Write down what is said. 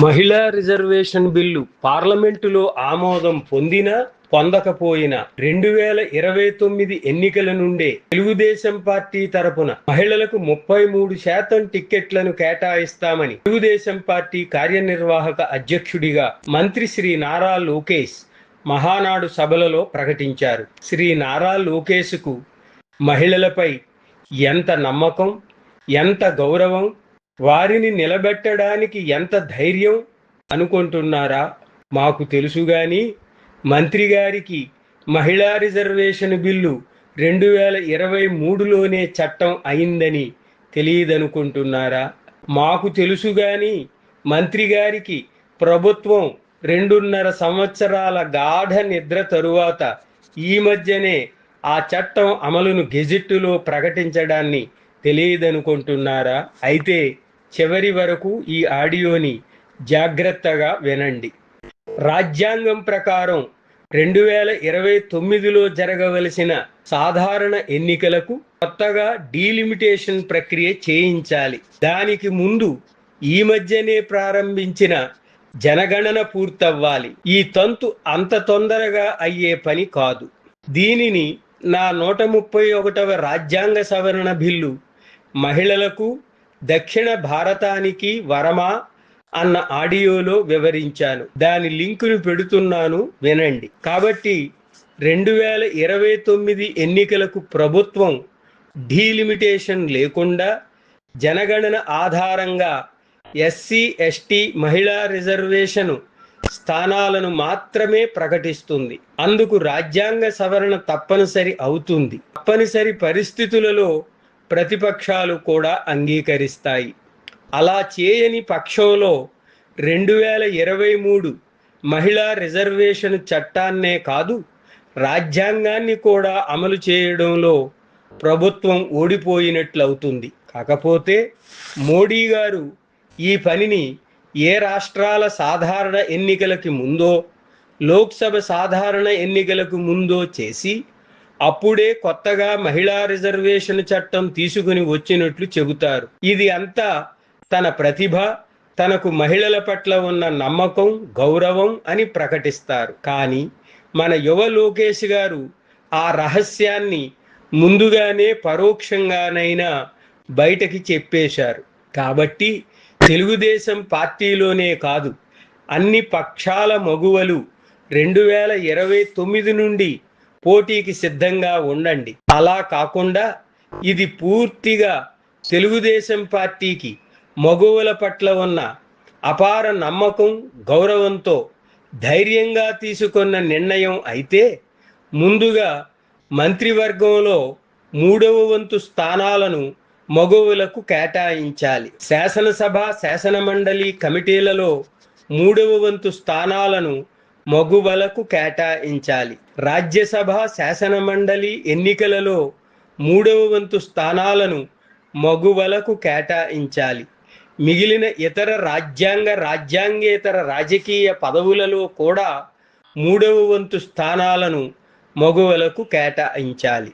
మహిళా reservation bill పార్లమెంటులో ఆమోదం పొందినా పొందకపోయినా 2029 ఎన్నికల నుండే తెలుగుదేశం పార్టీ తరపున మహిళలకు 33% టిక్కెట్లను కేటాయిస్తామని తెలుగుదేశం పార్టీ కార్యనిర్వాహక అధ్యక్షుడిగా మంత్రి శ్రీ నారా లోకేష్ మహానాడు సభలలో ప్రకటించారు. శ్రీ నారా లోకేష్కు మహిళలపై ఎంత నమ్మకం, ఎంత గౌరవం, వారిని నిలబెట్టడానికి ఎంత ధైర్యం అనుకుంటున్నారా? మాకు తెలుసు గాని మంత్రి గారికి మహిళా రిజర్వేషన్ బిల్లు 2023లోనే చట్టం అయిందని తెలియదనుకుంటున్నారా? మాకు తెలుసు గాని మంత్రి గారికి ప్రభుత్వం 2.5 సంవత్సరాల గాఢ నిద్ర తరువాత ఈ మధ్యనే ఆ చట్టం అమలును గెజిట్టులో ప్రకటించడాన్ని తెలియదనుకుంటున్నారా? అయితే చివరి వరకు ఈ ఆడియోని జాగ్రత్తగా వినండి. రాజ్యాంగం ప్రకారం 2029లో జరగవలసిన సాధారణ ఎన్నికలకు కొత్తగా డీలిమిటేషన్ ప్రక్రియ చేయించాలి. దానికి ముందు ఈ మధ్యనే ప్రారంభించిన జనగణన పూర్తవ్వాలి. ఈ తంతు అంత తొందరగా అయ్యే పని కాదు. దీనిని నా 131వ రాజ్యాంగ సవరణ బిల్లు మహిళలకు దక్షిణ భారతానికి వరమా అన్న ఆడియోలో వివరించాను. దాని లింకును పెడుతున్నాను, వినండి. కాబట్టి 2029 ఎన్నికలకు ప్రభుత్వం డీలిమిటేషన్ లేకుండా జనగణన ఆధారంగా ఎస్సీ ఎస్టీ మహిళా రిజర్వేషన్ స్థానాలను మాత్రమే ప్రకటిస్తుంది. అందుకు రాజ్యాంగ సవరణ తప్పనిసరి అవుతుంది. తప్పనిసరి పరిస్థితులలో ప్రతిపక్షాలు కూడా అంగీకరిస్తాయి. అలా చేయని పక్షంలో 2023 మహిళా రిజర్వేషన్ చట్టాన్నే కాదు, రాజ్యాంగాన్ని కూడా అమలు చేయడంలో ప్రభుత్వం ఓడిపోయినట్లవుతుంది. కాకపోతే మోడీ గారు ఈ పనిని ఏ రాష్ట్రాల సాధారణ ఎన్నికలకి ముందో, లోక్సభ సాధారణ ఎన్నికలకు ముందో చేసి అప్పుడే కొత్తగా మహిళా రిజర్వేషన్ చట్టం తీసుకుని వచ్చినట్లు చెబుతారు. ఇది అంతా తన ప్రతిభ, తనకు మహిళల పట్ల ఉన్న నమ్మకం, గౌరవం అని ప్రకటిస్తారు. కానీ మన యువ లోకేష్ గారు ఆ రహస్యాన్ని ముందుగానే పరోక్షంగానైనా బయటకి చెప్పేశారు. కాబట్టి తెలుగుదేశం పార్టీలోనే కాదు, అన్ని పక్షాల మగువలు 2029 నుండి పోటీకి సిద్ధంగా ఉండండి. అలా కాకుండా ఇది పూర్తిగా తెలుగుదేశం పార్టీకి మగువల పట్ల ఉన్న అపార నమ్మకం, గౌరవంతో ధైర్యంగా తీసుకున్న నిర్ణయం అయితే ముందుగా మంత్రివర్గంలో 3వ వంతు స్థానాలను మగువలకు కేటాయించాలి. శాసనసభ, శాసనమండలి కమిటీలలో 3వ వంతు స్థానాలను మగువలకు కేటాయించాలి. రాజ్యసభ, శాసనమండలి ఎన్నికలలో 3వ వంతు స్థానాలను మగువలకు కేటాయించాలి. మిగిలిన ఇతర రాజ్యాంగేతర రాజకీయ పదవులలో కూడా 3వ వంతు స్థానాలను మగువలకు కేటాయించాలి.